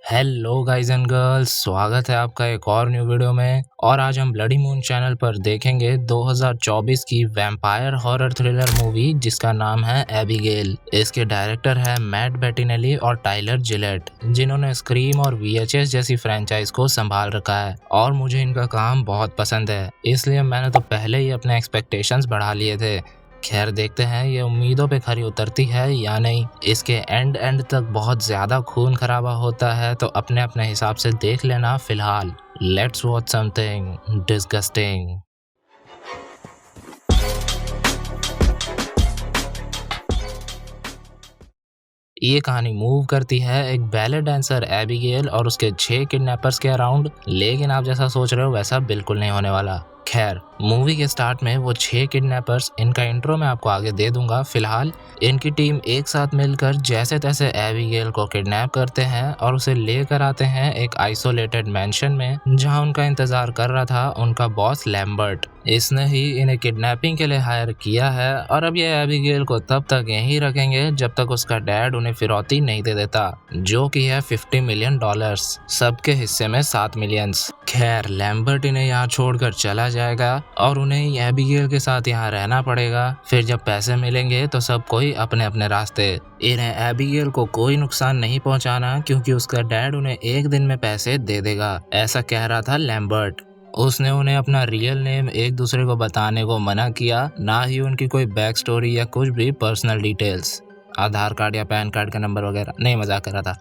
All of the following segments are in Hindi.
हेलो गाइस एंड गर्ल्स, स्वागत है आपका एक और न्यू वीडियो में। और आज हम ब्लडी मून चैनल पर देखेंगे 2024 की वैम्पायर हॉरर थ्रिलर मूवी जिसका नाम है एबिगेल। इसके डायरेक्टर है मैट बेटिनेली और टाइलर जिलेट, जिन्होंने स्क्रीम और VHS जैसी फ्रेंचाइज को संभाल रखा है और मुझे इनका काम बहुत पसंद है, इसलिए मैंने तो पहले ही अपने एक्सपेक्टेशंस बढ़ा लिए थे। खैर देखते हैं ये उम्मीदों पे खरी उतरती है या नहीं। इसके एंड तक बहुत ज्यादा खून खराबा होता है, तो अपने अपने हिसाब से देख लेना। फिलहाल लेट्स वॉच समथिंग डिस्गस्टिंग। ये कहानी मूव करती है एक बैले डांसर एबिगेल और उसके 6 किडनैपर्स के अराउंड, लेकिन आप जैसा सोच रहे हो वैसा बिल्कुल नहीं होने वाला। खैर मूवी के स्टार्ट में वो 6 किडनैपर्स, इनका इंट्रो मैं आपको आगे दे दूंगा। फिलहाल इनकी टीम एक साथ मिलकर जैसे तैसे एबिगेल को किडनैप करते हैं और उसे लेकर आते हैं एक आइसोलेटेड मैंशन में, जहां उनका इंतजार कर रहा था उनका बॉस लैम्बर्ट। इसने ही इन्हें किडनैपिंग के लिए हायर किया है और अब ये एबिगेल को तब तक यहीं रखेंगे जब तक उसका डैड उन्हें फिरौती नहीं दे देता, जो कि है $50 मिलियन, सबके हिस्से में 7 मिलियन। खैर लैम्बर्ट इन्हें यहाँ छोड़कर चला जाएगा और उन्हें एबिगेल के साथ यहाँ रहना पड़ेगा। फिर जब पैसे मिलेंगे तो सब कोई अपने अपने रास्ते। इन्हें एबिगेल को कोई नुकसान नहीं पहुंचाना क्योंकि उसका डैड उन्हें एक दिन में पैसे दे देगा, ऐसा कह रहा था लैम्बर्ट। उसने उन्हें अपना रियल नेम एक दूसरे को बताने को मना किया, ना ही उनकी कोई बैक स्टोरी या कुछ भी पर्सनल डिटेल्स, आधार कार्ड या पैन कार्ड का नंबर वगैरह। नहीं, मजाक कर रहा था।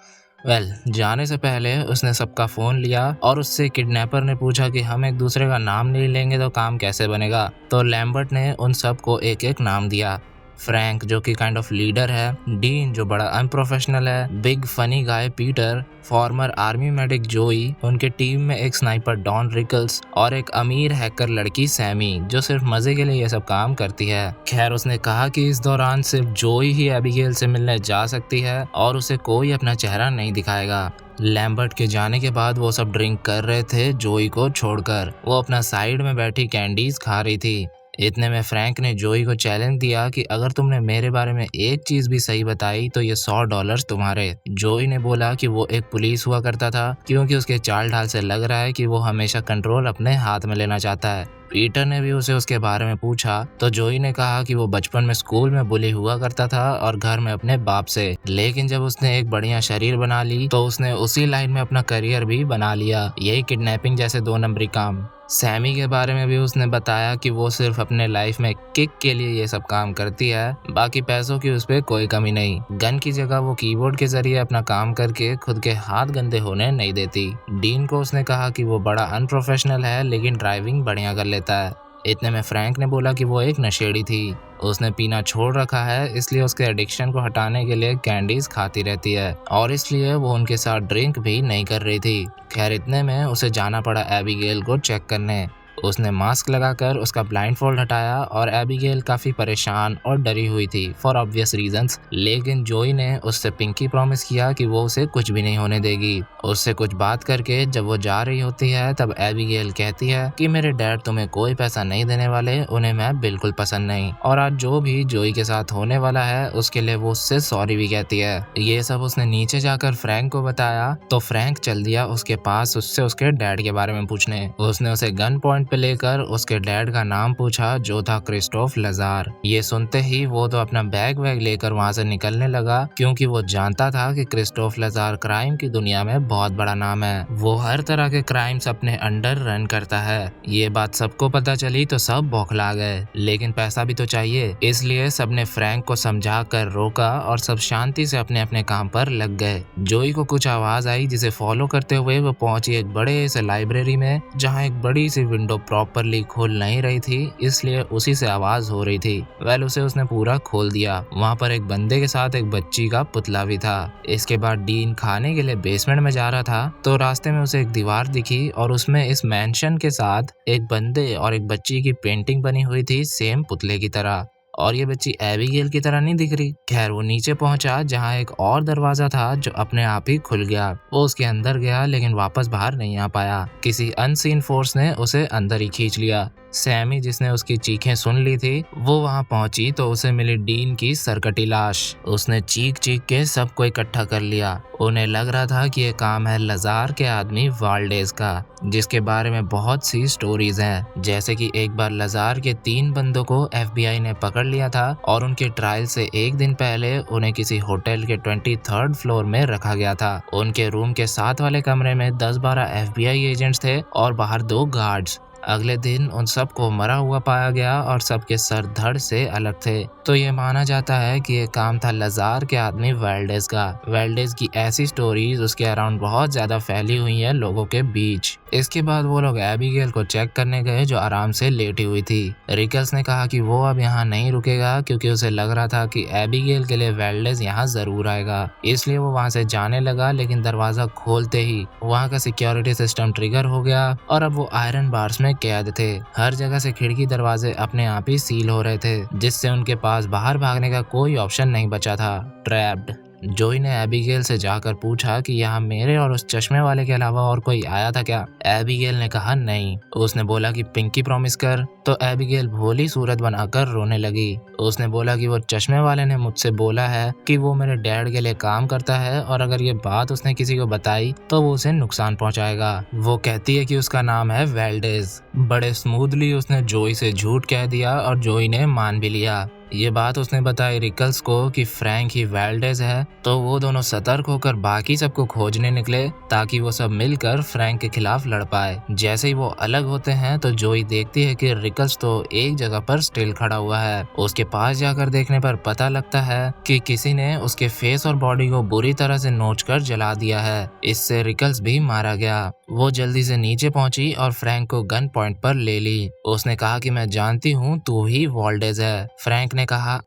जाने से पहले उसने सबका फोन लिया और उससे किडनैपर ने पूछा कि हम एक दूसरे का नाम नहीं लेंगे तो काम कैसे बनेगा। तो लैम्बर्ट ने उन सबको एक एक नाम दिया। फ्रैंक जो कि काइंड ऑफ लीडर है, डीन जो बड़ा अनप्रोफेशनल है, big funny guy Peter, farmer army medic जोई, उनके टीम में एक स्नाइपर डॉन रिकल्स और एक अमीर हैकर लड़की सैमी जो सिर्फ मजे के लिए ये सब काम करती है। खैर उसने कहा कि इस दौरान सिर्फ जोई ही एबिगेल से मिलने जा सकती है और उसे कोई अपना चेहरा नहीं दिखाएगा। लैम्बर्ट के जाने के बाद वो सब ड्रिंक कर रहे थे जोई को छोड़कर। वो अपना साइड में बैठी कैंडीज खा रही थी। इतने में फ्रैंक ने जोई को चैलेंज दिया कि अगर तुमने मेरे बारे में एक चीज भी सही बताई तो ये $100 तुम्हारे। जोई ने बोला कि वो एक पुलिस हुआ करता था, क्योंकि उसके चाल ढाल से लग रहा है कि वो हमेशा कंट्रोल अपने हाथ में लेना चाहता है। पीटर ने भी उसे उसके बारे में पूछा तो जोई ने कहा कि वो बचपन में स्कूल में बुली हुआ करता था और घर में अपने बाप से, लेकिन जब उसने एक बढ़िया शरीर बना ली तो उसने उसी लाइन में अपना करियर भी बना लिया, यही किडनैपिंग जैसे 2 नंबरी काम। सैमी के बारे में भी उसने बताया कि वो सिर्फ अपने लाइफ में किक के लिए ये सब काम करती है, बाकी पैसों की उस पर कोई कमी नहीं। गन की जगह वो कीबोर्ड के जरिए अपना काम करके खुद के हाथ गंदे होने नहीं देती। डीन को उसने कहा कि वो बड़ा अनप्रोफेशनल है लेकिन ड्राइविंग बढ़िया कर लेता है। इतने में फ्रैंक ने बोला कि वो एक नशेड़ी थी, उसने पीना छोड़ रखा है इसलिए उसके एडिक्शन को हटाने के लिए कैंडीज खाती रहती है और इसलिए वो उनके साथ ड्रिंक भी नहीं कर रही थी। खैर इतने में उसे जाना पड़ा एबिगेल को चेक करने। उसने मास्क लगाकर उसका ब्लाइंडफोल्ड हटाया और एबिगेल काफी परेशान और डरी हुई थी फॉर ऑब्वियस रीजंस, लेकिन जोई ने उससे पिंकी प्रॉमिस किया कि वो उसे कुछ भी नहीं होने देगी। उससे कुछ बात करके जब वो जा रही होती है तब एबिगेल कहती है कि मेरे डैड तुम्हें कोई पैसा नहीं देने वाले, उन्हें मैं बिल्कुल पसंद नहीं, और आज जो भी जोई के साथ होने वाला है उसके लिए वो उससे सॉरी भी कहती है। ये सब उसने नीचे जाकर फ्रैंक को बताया तो फ्रैंक चल दिया उसके पास उससे उसके डैड के बारे में पूछने। उसने उसे गन पॉइंट पे लेकर उसके डैड का नाम पूछा जो था क्रिस्टोफ लजार। ये सुनते ही वो तो अपना बैग वैग लेकर वहां से निकलने लगा, क्योंकि वो जानता था कि क्रिस्टोफ लजार क्राइम की दुनिया में बहुत बड़ा नाम है। वो हर तरह के क्राइम्स अपने अंडर रन करता है। ये बात सबको पता चली तो सब बौखला गए, लेकिन पैसा भी तो चाहिए, इसलिए सबने फ्रैंक को समझा कर रोका और सब शांति से अपने अपने काम पर लग गए। जोई को कुछ आवाज आई जिसे फॉलो करते हुए वो पहुंची एक बड़े से लाइब्रेरी में, जहाँ एक बड़ी सी विंडो प्रॉपरली खोल नहीं रही थी, इसलिए उसी से आवाज हो रही थी। उसे उसने पूरा खोल दिया। वहाँ पर एक बंदे के साथ एक बच्ची का पुतला भी था। इसके बाद डीन खाने के लिए बेसमेंट में जा रहा था तो रास्ते में उसे एक दीवार दिखी और उसमें इस मैंशन के साथ एक बंदे और एक बच्ची की पेंटिंग बनी हुई थी सेम पुतले की तरह, और ये बच्ची एबिगेल की तरह नहीं दिख रही। खैर वो नीचे पहुंचा जहां एक और दरवाजा था जो अपने आप ही खुल गया। वो उसके अंदर गया लेकिन वापस बाहर नहीं आ पाया। किसी अनसीन फोर्स ने उसे अंदर ही खींच लिया। सैमी जिसने उसकी चीखें सुन ली थी वो वहां पहुंची तो उसे मिली डीन की सरकटी लाश। उसने चीख चीख के सबको इकट्ठा कर लिया। उन्हें लग रहा था कि ये काम है लजार के आदमी वाल्डेज का, जिसके बारे में बहुत सी स्टोरीज हैं। जैसे कि एक बार लजार के 3 बंदों को FBI ने पकड़ लिया था और उनके ट्रायल से एक दिन पहले उन्हें किसी होटल के 23rd फ्लोर में रखा गया था। उनके रूम के साथ वाले कमरे में 10-12 FBI एजेंट्स थे और बाहर 2 गार्ड्स। अगले दिन उन सबको मरा हुआ पाया गया और सबके सर धड़ से अलग थे। तो ये माना जाता है कि ये काम था लजार के आदमी वेल्डेज का। वेल्डेज की ऐसी स्टोरीज उसके अराउंड बहुत ज्यादा फैली हुई है लोगों के बीच। इसके बाद वो लोग एबिगेल को चेक करने गए जो आराम से लेटी हुई थी। रिकल्स ने कहा कि वो अब यहाँ नहीं रुकेगा क्योंकि उसे लग रहा था कि एबिगेल के लिए वेल्डेज यहाँ जरूर आएगा, इसलिए वो वहाँ से जाने लगा। लेकिन दरवाजा खोलते ही वहाँ का सिक्योरिटी सिस्टम ट्रिगर हो गया और अब वो आयरन बार्स में कैद थे। हर जगह से खिड़की दरवाजे अपने आप ही सील हो रहे थे, जिससे उनके पास बाहर भागने का कोई ऑप्शन नहीं बचा था। ट्रैप्ड। जोई ने एबिगेल से जाकर पूछा कि यहाँ मेरे और उस चश्मे वाले के अलावा और कोई आया था क्या? एबिगेल ने कहा नहीं। उसने बोला कि पिंकी प्रॉमिस कर। तो एबिगेल भोली सूरत बनाकर रोने लगी। उसने बोला कि वो चश्मे वाले ने मुझसे बोला है कि वो मेरे डैड के लिए काम करता है और अगर ये बात उसने किसी को बताई तो वो उसे नुकसान पहुंचाएगा। वो कहती है कि उसका नाम है वेल्डेज। बड़े स्मूथली उसने जोई से झूठ कह दिया और जोई ने मान भी लिया। ये बात उसने बताई रिकल्स को कि फ्रैंक ही वेल्डेज है। तो वो दोनों सतर्क होकर बाकी सबको खोजने निकले ताकि वो सब मिलकर फ्रैंक के खिलाफ लड़ पाए। जैसे ही वो अलग होते हैं तो जोई देखती है कि रिकल्स तो एक जगह पर स्टिल खड़ा हुआ है। उसके पास जाकर देखने पर पता लगता है कि किसी ने उसके फेस और बॉडी को बुरी तरह से नोचकर जला दिया है। इससे रिकल्स भी मारा गया। वो जल्दी से नीचे पहुंची और फ्रैंक को गन पॉइंट पर ले ली। उसने कहा कि मैं जानती हूँ तू ही वॉल्डेज है। फ्रैंक ने कहा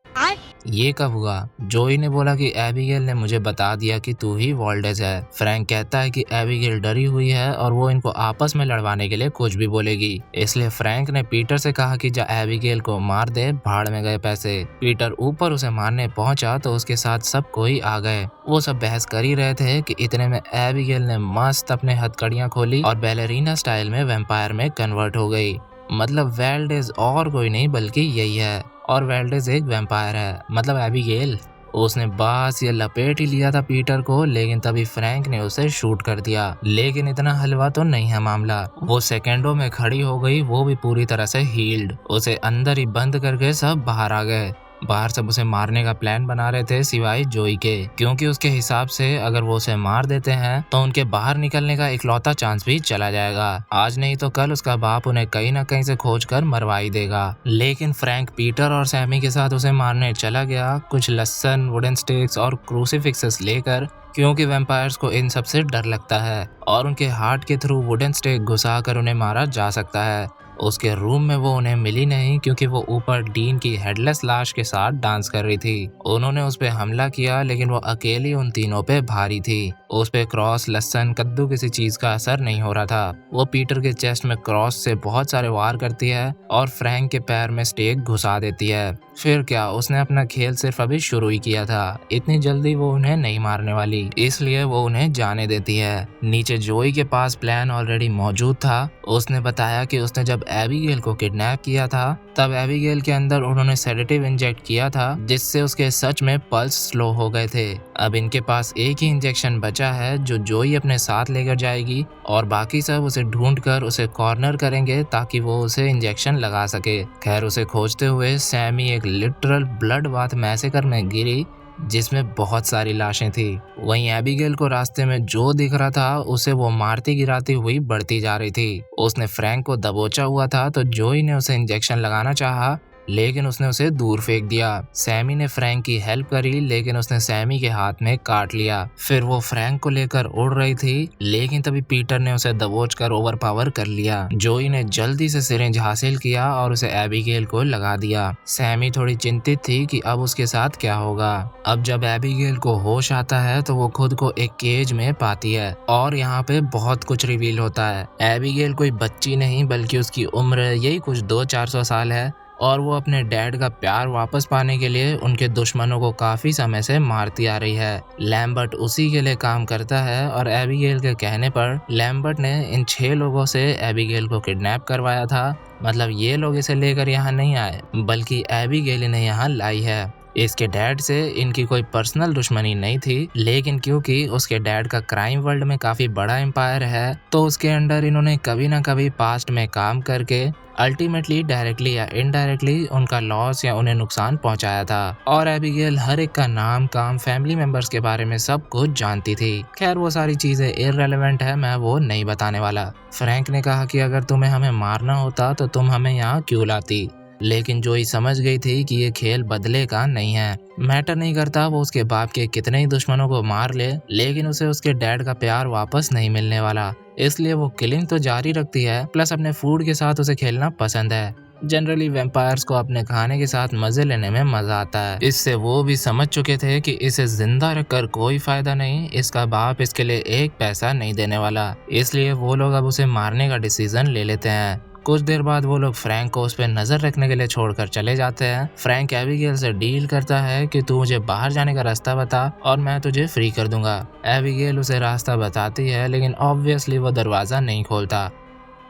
ये कब हुआ? जोई ने बोला कि एबिगेल ने मुझे बता दिया कि तू ही वॉल्डेज है। फ्रैंक कहता है कि एबिगेल डरी हुई है और वो इनको आपस में लड़वाने के लिए कुछ भी बोलेगी। इसलिए फ्रैंक ने पीटर से कहा कि जा एबिगेल को मार दे, भाड़ में गए पैसे। पीटर ऊपर उसे मारने पहुंचा तो उसके साथ सब कोई आ गए। वो सब बहस कर ही रहे थे कि इतने में एबिगेल ने मस्त अपने हथकड़ियां खोली और बैलेरिना स्टाइल में वैम्पायर में कन्वर्ट हो गई। मतलब वेल्डेज और कोई नहीं बल्कि यही है और वेल्डेज एक वैम्पायर है, मतलब एबिगेल। उसने बस ये लपेट ही लिया था पीटर को, लेकिन तभी फ्रैंक ने उसे शूट कर दिया। लेकिन इतना हलवा तो नहीं है मामला। वो सेकंडों में खड़ी हो गई, वो भी पूरी तरह से हील्ड। उसे अंदर ही बंद करके सब बाहर आ गए। बाहर सब उसे मारने का प्लान बना रहे थे सिवाय जोई के, क्योंकि उसके हिसाब से अगर वो उसे मार देते हैं तो उनके बाहर निकलने का इकलौता चांस भी चला जाएगा। आज नहीं तो कल उसका बाप उन्हें कहीं ना कहीं से खोज कर मरवा ही देगा। लेकिन फ्रैंक पीटर और सैमी के साथ उसे मारने चला गया, कुछ लहसन, वुडन स्टिक्स और क्रूसीफिक्सेस लेकर, क्योंकि वैम्पायर्स को इन सब से डर लगता है और उनके हार्ट के थ्रू वुडन स्टिक घुसा कर उन्हें मारा जा सकता है। उसके रूम में वो उन्हें मिली नहीं क्योंकि वो ऊपर डीन की हेडलेस लाश के साथ डांस कर रही थी। उन्होंने उस पे हमला किया लेकिन वो अकेली उन तीनों पे भारी थी। उस पे क्रॉस, लहसन, कद्दू किसी चीज का असर नहीं हो रहा था। वो पीटर के चेस्ट में क्रॉस से बहुत सारे वार करती है और फ्रैंक के पैर में स्टेक घुसा देती है। फिर क्या, उसने अपना खेल सिर्फ अभी शुरू ही किया था। इतनी जल्दी वो उन्हें नहीं मारने वाली, इसलिए वो उन्हें जाने देती है। नीचे जोई के पास प्लान ऑलरेडी मौजूद था। उसने बताया कि उसने जब एबिगेल को किडनैप किया था तब एबिगेल के अंदर उन्होंने सेडेटिव इंजेक्ट किया था जिससे उसके सच में पल्स स्लो हो गए थे। अब इनके पास एक ही इंजेक्शन बचा है जो जोई अपने साथ लेकर जाएगी और बाकी सब उसे ढूंढकर उसे कॉर्नर करेंगे ताकि वो उसे इंजेक्शन लगा सके। खैर, उसे खोजते हुए सैमी एक लिटरल ब्लड बाथ मैसेकर में गिरी जिसमें बहुत सारी लाशें थी। वहीं एबिगेल को रास्ते में जो दिख रहा था उसे वो मारती गिराती हुई बढ़ती जा रही थी। उसने फ्रैंक को दबोचा हुआ था तो जोई ने उसे इंजेक्शन लगाना चाहा लेकिन उसने उसे दूर फेंक दिया। सैमी ने फ्रैंक की हेल्प करी लेकिन उसने सैमी के हाथ में काट लिया। फिर वो फ्रैंक को लेकर उड़ रही थी लेकिन तभी पीटर ने उसे दबोचकर ओवरपावर कर लिया। जोई ने जल्दी से सिरिंज हासिल किया और उसे एबिगेल को लगा दिया। सैमी थोड़ी चिंतित थी कि अब उसके साथ क्या होगा। अब जब एबिगेल को होश आता है तो वो खुद को एक केज में पाती है और यहाँ पे बहुत कुछ रिवील होता है। एबिगेल कोई बच्ची नहीं बल्कि उसकी उम्र यही कुछ 200-400 साल है और वो अपने डैड का प्यार वापस पाने के लिए उनके दुश्मनों को काफी समय से मारती आ रही है। लैम्बर्ट उसी के लिए काम करता है और एबिगेल के कहने पर लैम्बर्ट ने इन 6 लोगों से एबिगेल को किडनैप करवाया था। मतलब ये लोग इसे लेकर यहाँ नहीं आए बल्कि एबिगेल इन्हें यहाँ लाई है। इसके डैड से इनकी कोई पर्सनल दुश्मनी नहीं थी, लेकिन क्योंकि उसके डैड का क्राइम वर्ल्ड में काफी बड़ा एम्पायर है तो उसके अंडर इन्होंने कभी ना कभी पास्ट में काम करके अल्टीमेटली डायरेक्टली या इनडायरेक्टली उनका लॉस या उन्हें नुकसान पहुंचाया था। और एबिगेल हर एक का नाम, काम, फैमिली मेंबर्स के बारे में सब कुछ जानती थी। खैर वो सारी चीजें इररेलेवेंट है, मैं वो नहीं बताने वाला। फ्रैंक ने कहा कि अगर तुम्हें हमें मारना होता तो तुम हमें यहाँ क्यों लाती, लेकिन जोई समझ गई थी कि ये खेल बदले का नहीं है। मैटर नहीं करता वो उसके बाप के कितने ही दुश्मनों को मार ले, लेकिन उसे उसके डैड का प्यार वापस नहीं मिलने वाला। इसलिए वो किलिंग तो जारी रखती है, प्लस अपने फूड के साथ उसे खेलना पसंद है। जनरली वैम्पायर्स को अपने खाने के साथ मजे लेने में मजा आता है। इससे वो भी समझ चुके थे कि इसे जिंदा रखकर कोई फायदा नहीं, इसका बाप इसके लिए एक पैसा नहीं देने वाला। इसलिए वो लोग अब उसे मारने का डिसीजन ले लेते हैं। कुछ देर बाद वो लोग फ्रैंक को उस पर नजर रखने के लिए छोड़कर चले जाते हैं। फ्रैंक एबिगेल से डील करता है कि तू मुझे बाहर जाने का रास्ता बता और मैं तुझे फ्री कर दूंगा। एबिगेल उसे रास्ता बताती है, लेकिन ऑब्वियसली वो दरवाजा नहीं खोलता।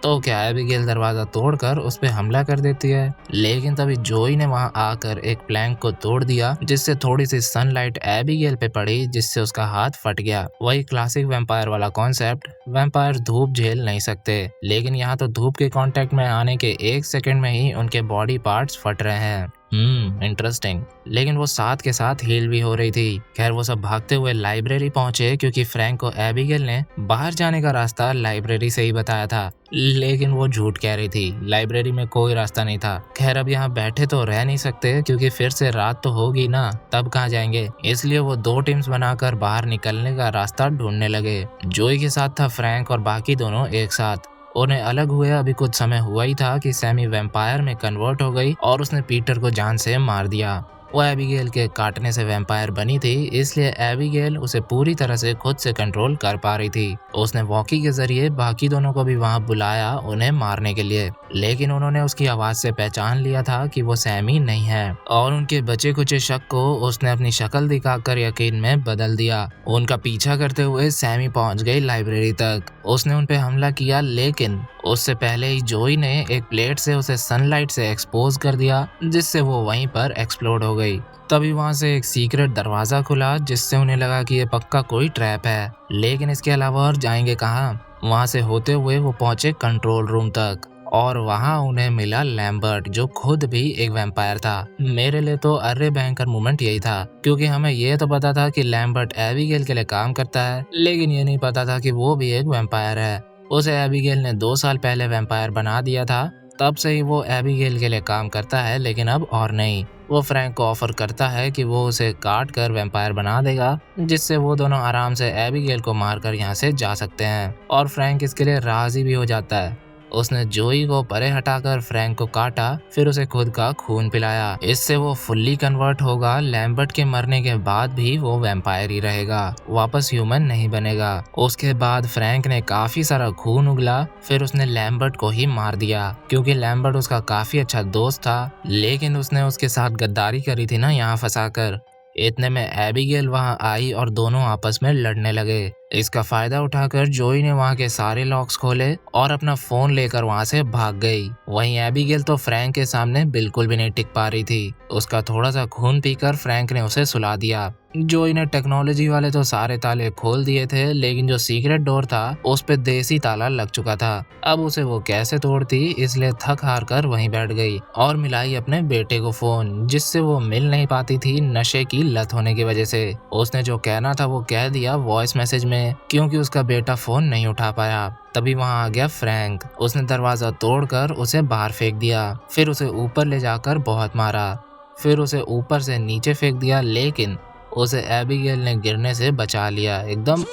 तो क्या एबिगेल दरवाजा तोड़कर उस पर हमला कर देती है, लेकिन तभी जोई ने वहां आकर एक प्लैंक को तोड़ दिया, जिससे थोड़ी सी सनलाइट एबिगेल पे पड़ी, जिससे उसका हाथ फट गया। वही क्लासिक वैम्पायर वाला कॉन्सेप्ट, वैम्पायर धूप झेल नहीं सकते, लेकिन यहाँ तो धूप के कांटेक्ट में आने के 1 सेकंड में ही उनके बॉडी पार्ट्स फट रहे हैं। इंटरेस्टिंग। लेकिन वो साथ के साथ हील भी हो रही थी। खैर वो सब भागते हुए लाइब्रेरी पहुंचे, क्योंकि फ्रैंक को एबिगेल ने बाहर जाने का रास्ता लाइब्रेरी से ही बताया था, लेकिन वो झूठ कह रही थी। लाइब्रेरी में कोई रास्ता नहीं था। खैर अब यहाँ बैठे तो रह नहीं सकते, क्योंकि फिर से रात तो होगी ना, तब कहाँ जाएंगे। इसलिए वो 2 टीम्स बनाकर बाहर निकलने का रास्ता ढूंढने लगे। जोई के साथ था फ्रैंक और बाकी दोनों एक साथ। उन्हें अलग हुए अभी कुछ समय हुआ ही था कि सैमी वैम्पायर में कन्वर्ट हो गई और उसने पीटर को जान से मार दिया। वो एबिगेल के काटने से वैम्पायर बनी थी, इसलिए एबिगेल उसे पूरी तरह से खुद से कंट्रोल कर पा रही थी। उसने वॉकी के जरिए बाकी दोनों को भी वहां बुलाया उन्हें मारने के लिए, लेकिन उन्होंने उसकी आवाज से पहचान लिया था कि वो सैमी नहीं है और उनके बचे कुचे शक को उसने अपनी शक्ल दिखाकर यकीन में बदल दिया। उनका पीछा करते हुए सैमी पहुंच गई लाइब्रेरी तक। उसने उन पे हमला किया, लेकिन उससे पहले ही जोई ने एक प्लेट से उसे सनलाइट से एक्सपोज कर दिया, जिससे वो वहीं पर एक्सप्लोड हो गई। तभी वहां से एक सीक्रेट दरवाजा खुला, जिससे उन्हें लगा कि ये पक्का कोई ट्रैप है, लेकिन इसके अलावा और जाएंगे कहाँ। वहां से होते हुए वो पहुंचे कंट्रोल रूम तक और वहां उन्हें मिला लैम्बर्ट, जो खुद भी एक वैम्पायर था। मेरे लिए तो अर्रे भयंकर मोमेंट यही था, क्योंकि हमें ये तो पता था कि लैम्बर्ट एबिगेल के लिए काम करता है, लेकिन ये नहीं पता था कि वो भी एक वैम्पायर है। उसे एबिगेल ने 2 साल पहले वैम्पायर बना दिया था, तब से ही वो एबिगेल के लिए काम करता है, लेकिन अब और नहीं। वो फ्रैंक को ऑफर करता है कि वो उसे काट कर वैम्पायर बना देगा, जिससे वो दोनों आराम से एबिगेल को मारकर यहाँ से जा सकते हैं, और फ्रैंक इसके लिए राजी भी हो जाता है। उसने जोई को परे हटाकर फ्रैंक को काटा, फिर उसे खुद का खून पिलाया। इससे वो फुल्ली कन्वर्ट होगा। लैम्बर्ट के मरने के बाद भी वो वैम्पायर ही रहेगा, वापस ह्यूमन नहीं बनेगा। उसके बाद फ्रैंक ने काफी सारा खून उगला, फिर उसने लैम्बर्ट को ही मार दिया, क्योंकि लैम्बर्ट उसका काफी अच्छा दोस्त था, लेकिन उसने उसके साथ गद्दारी करी थी ना यहाँ फंसाकर। इतने में एबिगेल वहां आई और दोनों आपस में लड़ने लगे। इसका फायदा उठाकर जोई ने वहां के सारे लॉक्स खोले और अपना फोन लेकर वहां से भाग गई। वहीं एबिगेल तो फ्रैंक के सामने बिल्कुल भी नहीं टिक पा रही थी। उसका थोड़ा सा खून पीकर फ्रैंक ने उसे सुला दिया। जोई ने टेक्नोलॉजी वाले तो सारे ताले खोल दिए थे, लेकिन जो सीक्रेट डोर था उस पे देसी ताला लग चुका था। अब उसे वो कैसे तोड़ती, इसलिए थक हार कर वहीं बैठ गई और मिलाई अपने बेटे को फोन, जिससे वो मिल नहीं पाती थी नशे की लत होने की वजह से। उसने जो कहना था वो कह दिया वॉइस मैसेज में, क्योंकि उसका बेटा फोन नहीं उठा पाया। तभी वहां आ गया फ्रैंक। उसने दरवाजा तोड़कर उसे बाहर फेंक दिया, फिर उसे ऊपर ले जाकर बहुत मारा, फिर उसे ऊपर से नीचे फेंक दिया, लेकिन उसे एबिगेल ने गिरने से बचा लिया एकदम।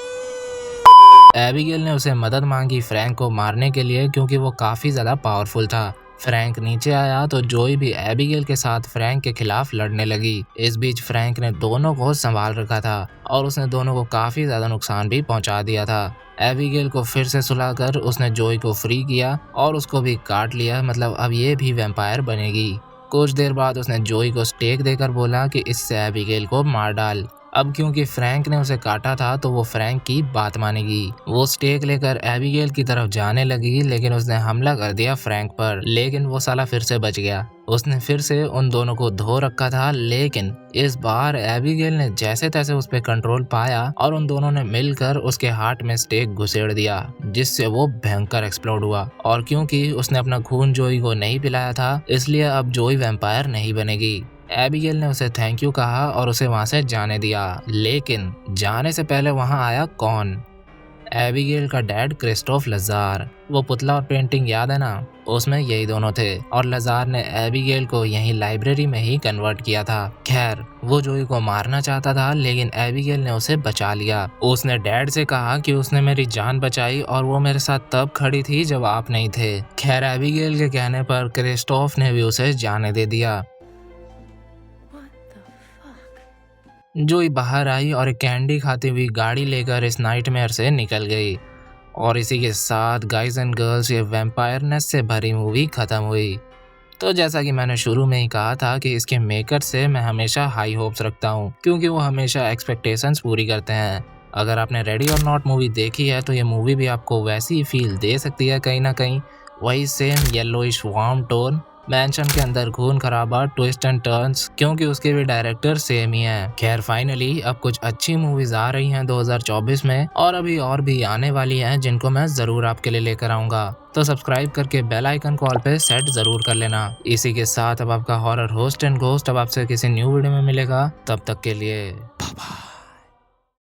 एबिगेल ने उसे मदद मांगी फ्रैंक को मारने के लिए, क्योंकि वो काफी ज्यादा पावरफुल था। फ्रैंक नीचे आया तो जोई भी एबिगेल के साथ फ्रैंक के खिलाफ लड़ने लगी। इस बीच फ्रैंक ने दोनों को संभाल रखा था और उसने दोनों को काफी ज्यादा नुकसान भी पहुंचा दिया था। एबिगेल को फिर से सुलाकर उसने जोई को फ्री किया और उसको भी काट लिया, मतलब अब ये भी वैम्पायर बनेगी। कुछ देर बाद उसने जोई को स्टेक देकर बोला कि इससे एबिगेल को मार डाल। अब क्योंकि फ्रैंक ने उसे काटा था तो वो फ्रैंक की बात मानेगी। वो स्टेक लेकर एबिगेल की तरफ जाने लगी, लेकिन उसने हमला कर दिया फ्रैंक पर, लेकिन वो साला फिर से बच गया। उसने फिर से उन दोनों को धो रखा था, लेकिन इस बार एबिगेल ने जैसे तैसे उस पर कंट्रोल पाया और उन दोनों ने मिलकर उसके हार्ट में स्टेक घुसेड़ दिया, जिससे वो भयंकर एक्सप्लोड हुआ। और क्योंकि उसने अपना खून जोई को नहीं पिलाया था, इसलिए अब जोई वैम्पायर नहीं बनेगी। एबिगेल ने उसे थैंक यू कहा और उसे वहां से जाने दिया, लेकिन जाने से पहले वहां आया कौन? एबिगेल का डैड क्रिस्टोफ लजार। वो पुतला और पेंटिंग याद है ना, उसमें यही दोनों थे और लजार ने एबिगेल को यहीं लाइब्रेरी में ही कन्वर्ट किया था। खैर, वो जोई को मारना चाहता था, लेकिन एबिगेल ने उसे बचा लिया। उसने डैड से कहा कि उसने मेरी जान बचाई और वो मेरे साथ तब खड़ी थी जब आप नहीं थे। खैर, एबिगेल के कहने पर क्रिस्टोफ ने भी उसे जाने दे दिया। जोई बाहर आई और एक कैंडी खाती हुई गाड़ी लेकर इस नाइटमेयर से निकल गई। और इसी के साथ गाइज एंड गर्ल्स, ये वैम्पायरनेस से भरी मूवी खत्म हुई। तो जैसा कि मैंने शुरू में ही कहा था कि इसके मेकर से मैं हमेशा हाई होप्स रखता हूँ, क्योंकि वो हमेशा एक्सपेक्टेशंस पूरी करते हैं। अगर आपने रेडी और नॉट मूवी देखी है तो ये मूवी भी आपको वैसी ही फील दे सकती है, कहीं ना कहीं वही same yellowish warm tone, mention के अंदर खून खराबा, ट्विस्ट एंड टर्न्स, क्योंकि उसके भी डायरेक्टर सेम ही हैं। खैर, फाइनली अब कुछ अच्छी मूवीज आ रही हैं 2024 में, और अभी और भी आने वाली हैं जिनको मैं जरूर आपके लिए लेकर आऊंगा। तो सब्सक्राइब करके बेल आइकन कॉल पे सेट जरूर कर लेना। इसी के साथ अब आपका हॉरर होस्ट एंड घोस्ट अब आपसे किसी न्यू वीडियो में मिलेगा। तब तक के लिए बाय बाय।